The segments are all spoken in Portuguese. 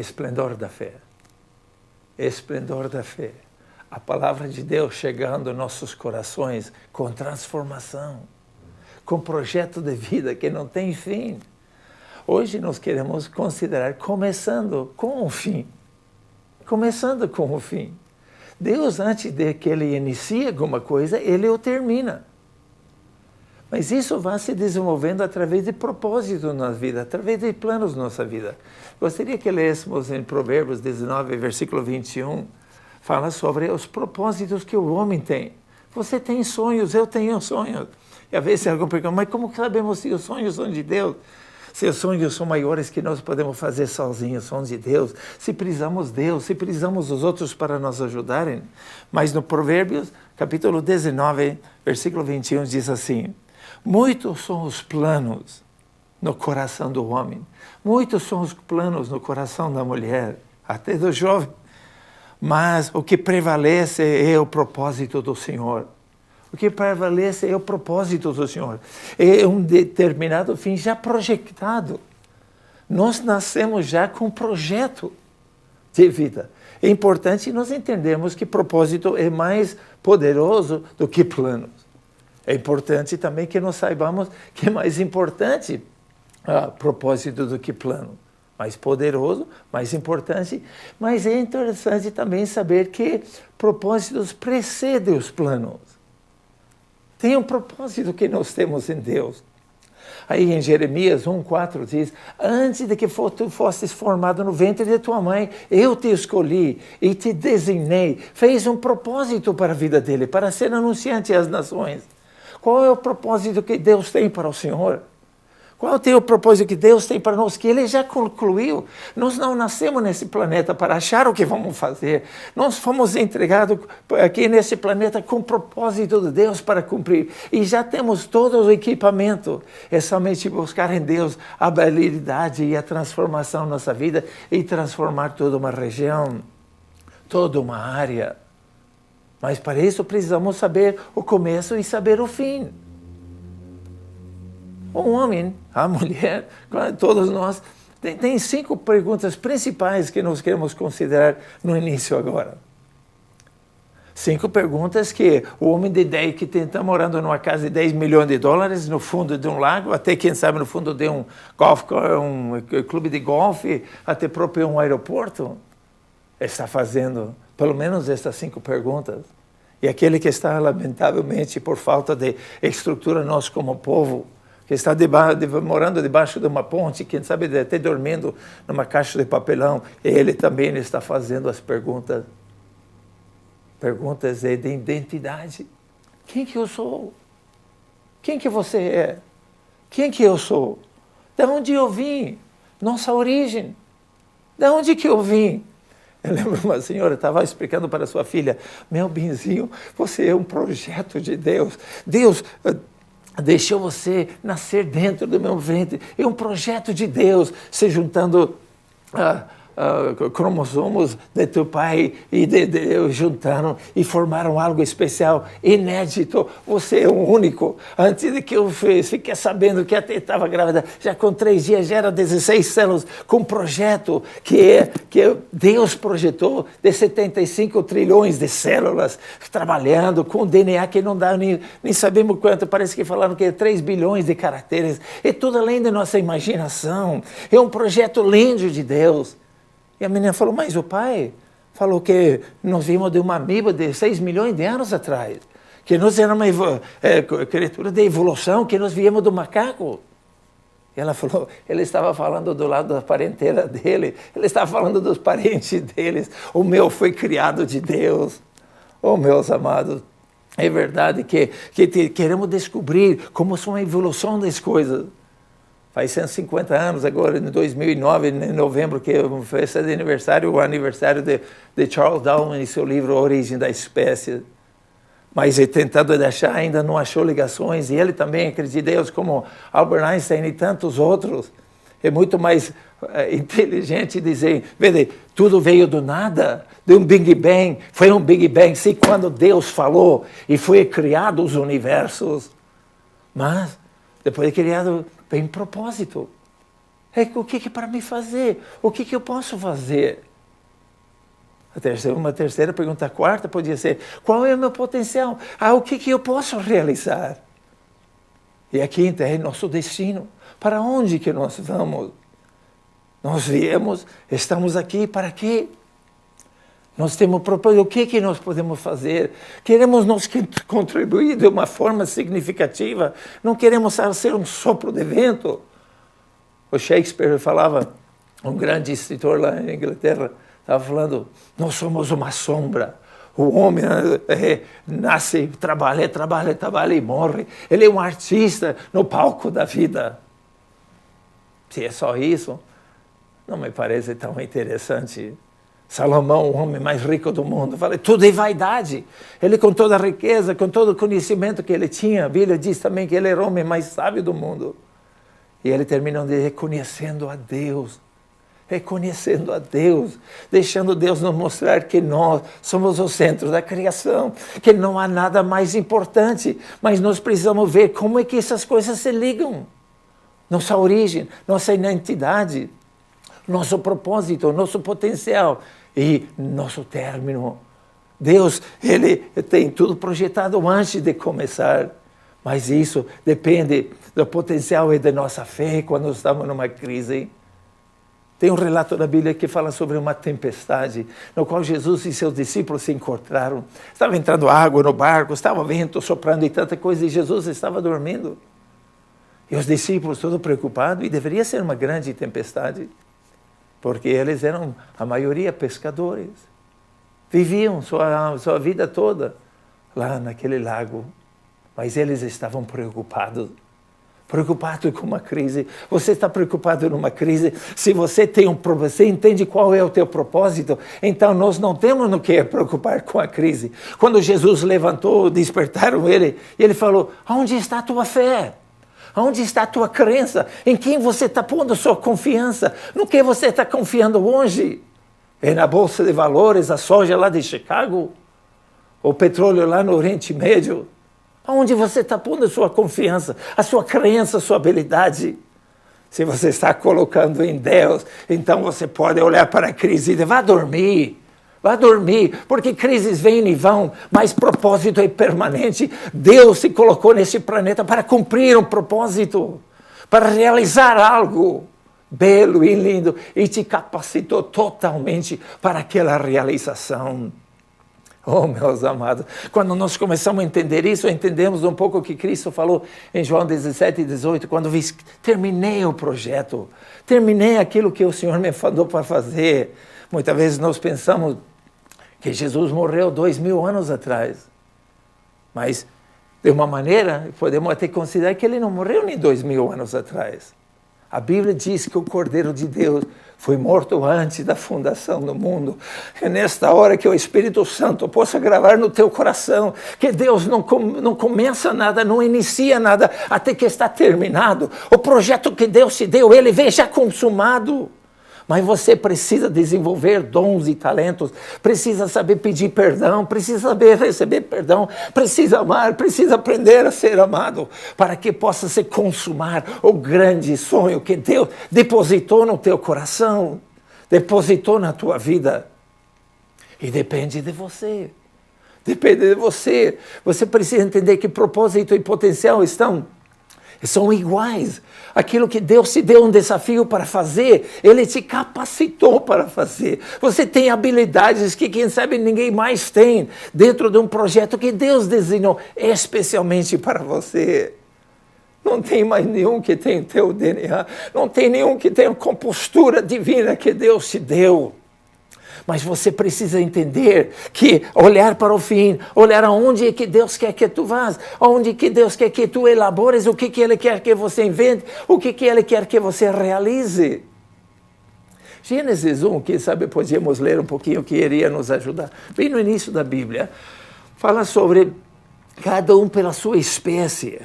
Esplendor da fé. Esplendor da fé. A palavra de Deus chegando aos nossos corações com transformação, com projeto de vida que não tem fim. Hoje nós queremos considerar começando com o fim. Começando com o fim. Deus, antes de que Ele inicie alguma coisa, Ele o termina. Mas isso vai se desenvolvendo através de propósitos na vida, através de planos na nossa vida. Gostaria que lêssemos em Provérbios 19, versículo 21, fala sobre os propósitos que o homem tem. Você tem sonhos, eu tenho sonhos. E às vezes alguém pergunta, mas como sabemos se os sonhos são de Deus? Se os sonhos são maiores que nós podemos fazer sozinhos, são de Deus. Se precisamos de Deus, se precisamos dos outros para nos ajudarem. Mas no Provérbios, capítulo 19, versículo 21, diz assim, muitos são os planos no coração do homem. Muitos são os planos no coração da mulher, até do jovem. Mas o que prevalece é o propósito do Senhor. O que prevalece é o propósito do Senhor. É um determinado fim já projetado. Nós nascemos já com um projeto de vida. É importante nós entendermos que propósito é mais poderoso do que planos. É importante também que nós saibamos que é mais importante propósito do que plano. Mais poderoso, mais importante, mas é interessante também saber que propósitos precedem os planos. Tem um propósito que nós temos em Deus. Aí em Jeremias 1,4 diz, antes de que tu fosses formado no ventre de tua mãe, eu te escolhi e te designei. Fez um propósito para a vida dele, para ser anunciante às nações. Qual é o propósito que Deus tem para o Senhor? Qual é o propósito que Deus tem para nós? Que Ele já concluiu. Nós não nascemos nesse planeta para achar o que vamos fazer. Nós fomos entregados aqui nesse planeta com o propósito de Deus para cumprir. E já temos todo o equipamento. É somente buscar em Deus a habilidade e a transformação na nossa vida e transformar toda uma região, toda uma área. Mas para isso precisamos saber o começo e saber o fim. O homem, a mulher, todos nós, tem 5 perguntas principais que nós queremos considerar no início agora. 5 perguntas que o homem de 10 que está morando numa casa de 10 milhões de dólares no fundo de um lago, até quem sabe no fundo de um clube de golfe, até próprio um aeroporto, está fazendo pelo menos estas 5 perguntas. E aquele que está, lamentavelmente, por falta de estrutura, nós como povo, que está morando debaixo de uma ponte, quem sabe até dormindo numa caixa de papelão, ele também está fazendo as perguntas. Perguntas de identidade. Quem que eu sou? Quem que você é? Quem que eu sou? De onde eu vim? Nossa origem. De onde que eu vim? Eu lembro uma senhora estava explicando para sua filha, meu benzinho, você é um projeto de Deus. Deus deixou você nascer dentro do meu ventre. É um projeto de Deus, se juntando cromossomos de teu pai e de Deus juntaram e formaram algo especial, inédito. Você é o único. Antes de que eu fiquei sabendo que até estava grávida, já com 3 dias já era 16 células, com um projeto que Deus projetou de 75 trilhões de células, trabalhando com DNA que não dá nem sabemos quanto, parece que falaram que é 3 bilhões de caracteres. É tudo além da nossa imaginação. É um projeto lindo de Deus. E a menina falou, mas o pai falou que nós vimos de uma amiba de 6 milhões de anos atrás, que nós éramos uma criatura de evolução, que nós viemos do macaco. E ela falou, ele estava falando do lado da parenteira dele, ele estava falando dos parentes deles. O meu foi criado de Deus. Oh, meus amados, é verdade que queremos descobrir como são a evolução das coisas. Faz 150 anos, agora em 2009, em novembro, que foi esse aniversário, o aniversário de Charles Darwin e seu livro A Origem da Espécie. Mas ele tentando achar, ainda não achou ligações, e ele também acredita em Deus, como Albert Einstein e tantos outros. É muito mais inteligente dizer, vê, tudo veio do nada, de um Big Bang, foi um Big Bang, sim, quando Deus falou, e foi criado os universos. Mas, depois de criado, tem propósito. O que é para me fazer? O que eu posso fazer? Uma terceira pergunta, a quarta podia ser, qual é o meu potencial? O que eu posso realizar? E a quinta é nosso destino. Para onde que nós vamos? Nós viemos, estamos aqui para quê? Nós temos propósito, o que nós podemos fazer? Queremos nos contribuir de uma forma significativa, não queremos ser um sopro de vento. O Shakespeare falava, um grande escritor lá na Inglaterra, estava falando, nós somos uma sombra. O homem nasce, trabalha e morre. Ele é um artista no palco da vida. Se é só isso, não me parece tão interessante. Salomão, o homem mais rico do mundo, fala, tudo é vaidade. Ele, com toda a riqueza, com todo o conhecimento que ele tinha, a Bíblia diz também que ele era o homem mais sábio do mundo. E ele termina reconhecendo a Deus. Reconhecendo a Deus, deixando Deus nos mostrar que nós somos o centro da criação, que não há nada mais importante, mas nós precisamos ver como é que essas coisas se ligam. Nossa origem, nossa identidade, nosso propósito, nosso potencial e nosso término. Deus, Ele tem tudo projetado antes de começar, mas isso depende do potencial e da nossa fé quando estamos numa crise. Tem um relato da Bíblia que fala sobre uma tempestade, no qual Jesus e seus discípulos se encontraram. Estava entrando água no barco, estava vento soprando e tanta coisa, e Jesus estava dormindo. E os discípulos todos preocupados, e deveria ser uma grande tempestade, porque eles eram, a maioria, pescadores. Viviam sua vida toda lá naquele lago, mas eles estavam preocupados com uma crise. Você está preocupado numa crise? Se você tem você entende qual é o teu propósito, então nós não temos no que preocupar com a crise. Quando Jesus levantou, despertaram ele, e ele falou, onde está a tua fé? Onde está a tua crença? Em quem você está pondo a sua confiança? No que você está confiando hoje? É na Bolsa de Valores, a soja lá de Chicago? O petróleo lá no Oriente Médio? Onde você está pondo a sua confiança, a sua crença, a sua habilidade? Se você está colocando em Deus, então você pode olhar para a crise e dizer, vá dormir, porque crises vêm e vão, mas propósito é permanente. Deus se colocou nesse planeta para cumprir um propósito, para realizar algo belo e lindo, e te capacitou totalmente para aquela realização. Oh, meus amados, quando nós começamos a entender isso, entendemos um pouco o que Cristo falou em João 17 e 18, quando terminei o projeto, terminei aquilo que o Senhor me mandou para fazer. Muitas vezes nós pensamos que Jesus morreu 2000 anos atrás, mas de uma maneira podemos até considerar que ele não morreu nem 2000 anos atrás. A Bíblia diz que o Cordeiro de Deus foi morto antes da fundação do mundo. É nesta hora que o Espírito Santo possa gravar no teu coração que Deus não começa nada, não inicia nada até que está terminado. O projeto que Deus te deu, ele vem já consumado. Mas você precisa desenvolver dons e talentos, precisa saber pedir perdão, precisa saber receber perdão, precisa amar, precisa aprender a ser amado, para que possa se consumar o grande sonho que Deus depositou no teu coração, depositou na tua vida. E depende de você. Depende de você. Você precisa entender que propósito e potencial são iguais. Aquilo que Deus te deu um desafio para fazer, Ele te capacitou para fazer. Você tem habilidades que, quem sabe, ninguém mais tem dentro de um projeto que Deus desenhou especialmente para você. Não tem mais nenhum que tenha o teu DNA. Não tem nenhum que tenha a compostura divina que Deus te deu. Mas você precisa entender que olhar para o fim, olhar aonde é que Deus quer que tu vás, aonde que Deus quer que tu elabores, o que Ele quer que você invente, o que Ele quer que você realize. Gênesis 1, quem sabe podíamos ler um pouquinho, que iria nos ajudar. Bem no início da Bíblia, fala sobre cada um pela sua espécie.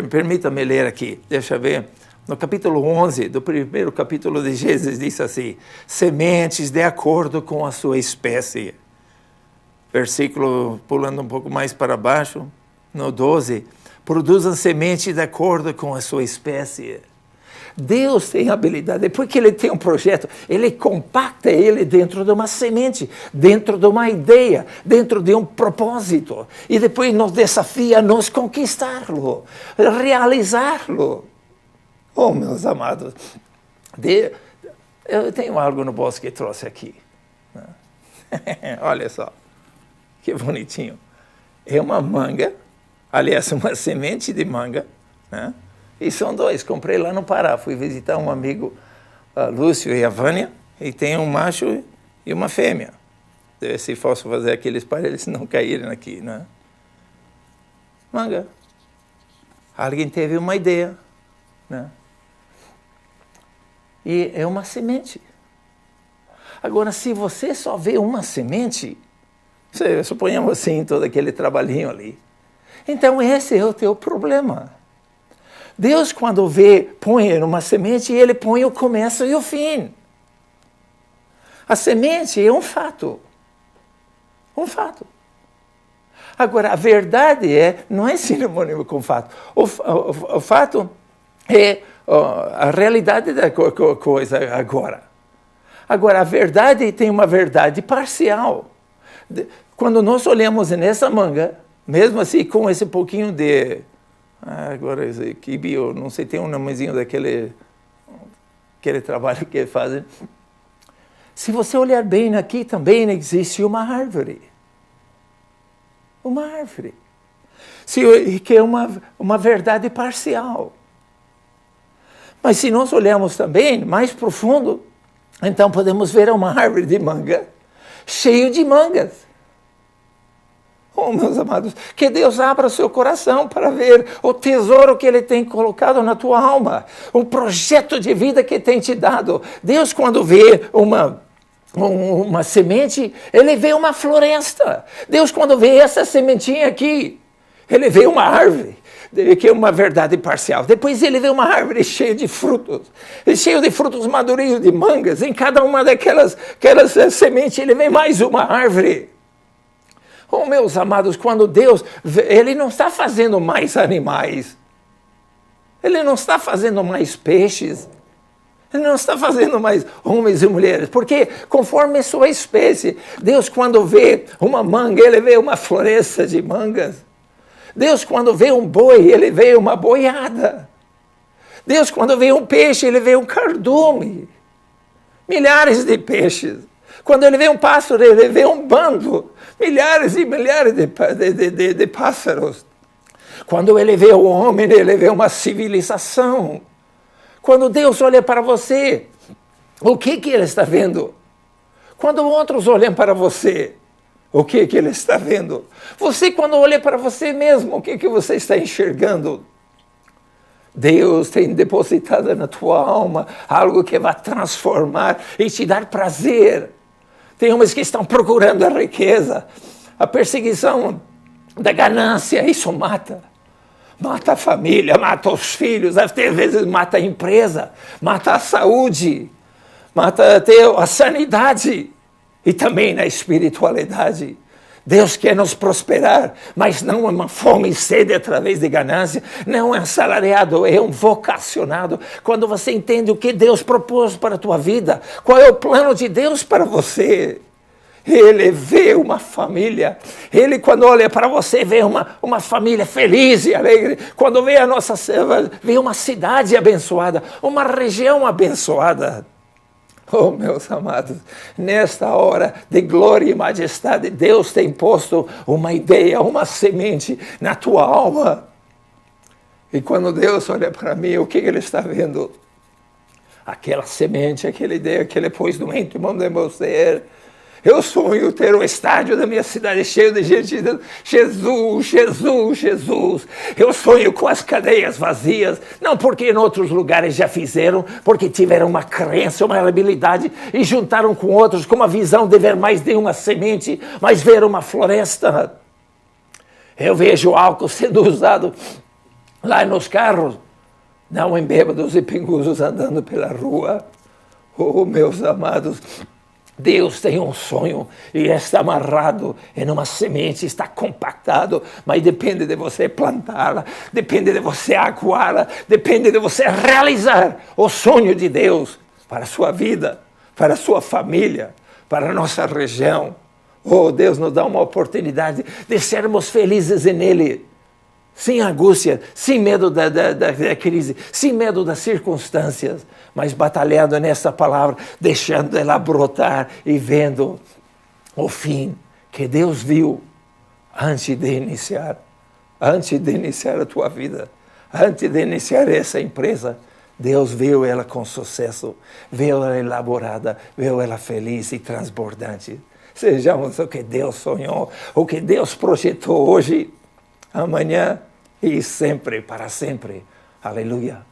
Permita-me ler aqui, deixa eu ver. No capítulo 11, do primeiro capítulo de Gênesis, diz assim, sementes de acordo com a sua espécie. Versículo, pulando um pouco mais para baixo, no 12, produzam semente de acordo com a sua espécie. Deus tem habilidade. Depois que Ele tem um projeto, Ele compacta ele dentro de uma semente, dentro de uma ideia, dentro de um propósito. E depois nos desafia a nos conquistá-lo, realizá-lo. Oh, meus amados, eu tenho algo no bolso que trouxe aqui. Olha só, que bonitinho. É uma manga, aliás, uma semente de manga, né? E são dois, comprei lá no Pará. Fui visitar um amigo, Lúcio e a Vânia, e tem um macho e uma fêmea. Se fosse fazer aqueles parelhos, não caírem aqui, né? Manga. Alguém teve uma ideia, né? E é uma semente. Agora, se você só vê uma semente, suponhamos assim, todo aquele trabalhinho ali, então esse é o teu problema. Deus, quando põe numa semente, Ele põe o começo e o fim. A semente é um fato. Um fato. Agora, a verdade não é sinônimo com fato. O fato é a realidade da coisa agora. Agora, a verdade tem uma verdade parcial. Quando nós olhamos nessa manga, mesmo assim, com esse pouquinho de... agora, esse kibe, eu não sei, tem um nomezinho daquele trabalho que fazem. Se você olhar bem aqui, também existe uma árvore. Uma árvore. Que é uma verdade parcial. Mas se nós olharmos também mais profundo, então podemos ver uma árvore de manga cheia de mangas. Oh, meus amados, que Deus abra o seu coração para ver o tesouro que Ele tem colocado na tua alma, o projeto de vida que tem te dado. Deus, quando vê uma semente, Ele vê uma floresta. Deus, quando vê essa sementinha aqui, Ele vê uma árvore, que é uma verdade parcial. Depois Ele vê uma árvore cheia de frutos madurinhos de mangas. Em cada uma daquelas sementes, Ele vê mais uma árvore. Oh, meus amados, quando Deus, Ele não está fazendo mais animais, Ele não está fazendo mais peixes, Ele não está fazendo mais homens e mulheres, porque conforme a sua espécie, Deus, quando vê uma manga, Ele vê uma floresta de mangas. Deus, quando vê um boi, Ele vê uma boiada. Deus, quando vê um peixe, Ele vê um cardume. Milhares de peixes. Quando Ele vê um pássaro, Ele vê um bando. Milhares e milhares de pássaros. Quando Ele vê o homem, Ele vê uma civilização. Quando Deus olha para você, o que Ele está vendo? Quando outros olham para você, o que Ele está vendo? Você, quando olha para você mesmo, o que você está enxergando? Deus tem depositado na tua alma algo que vai transformar e te dar prazer. Tem homens que estão procurando a riqueza, a perseguição da ganância, isso mata. Mata a família, mata os filhos, até às vezes mata a empresa, mata a saúde, mata até a sanidade e também na espiritualidade. Deus quer nos prosperar, mas não é uma fome e sede através de ganância, não é um assalariado, é um vocacionado. Quando você entende o que Deus propôs para a tua vida, qual é o plano de Deus para você, Ele vê uma família. Ele, quando olha para você, vê uma família feliz e alegre. Quando vê vê uma cidade abençoada, uma região abençoada. Oh, meus amados, nesta hora de glória e majestade, Deus tem posto uma ideia, uma semente na tua alma. E quando Deus olha para mim, o que Ele está vendo? Aquela semente, aquela ideia que Ele pôs no íntimo de meu ser. Eu sonho ter o estádio da minha cidade cheio de gente dizendo: Jesus, Jesus, Jesus. Eu sonho com as cadeias vazias, não porque em outros lugares já fizeram, porque tiveram uma crença, uma habilidade e juntaram com outros com uma visão de ver mais de uma semente, mas ver uma floresta. Eu vejo álcool sendo usado lá nos carros, não em bêbados e pinguços andando pela rua. Oh, meus amados, Deus tem um sonho e está amarrado em uma semente, está compactado, mas depende de você plantá-la, depende de você aguá-la, depende de você realizar o sonho de Deus para a sua vida, para a sua família, para a nossa região. Oh, Deus nos dá uma oportunidade de sermos felizes nele, sem angústia, sem medo da crise, sem medo das circunstâncias, mas batalhando nessa palavra, deixando ela brotar e vendo o fim que Deus viu antes de iniciar a tua vida, antes de iniciar essa empresa. Deus viu ela com sucesso, viu ela elaborada, viu ela feliz e transbordante. Sejamos o que Deus sonhou, o que Deus projetou hoje, amanhã e sempre, para sempre. Aleluia.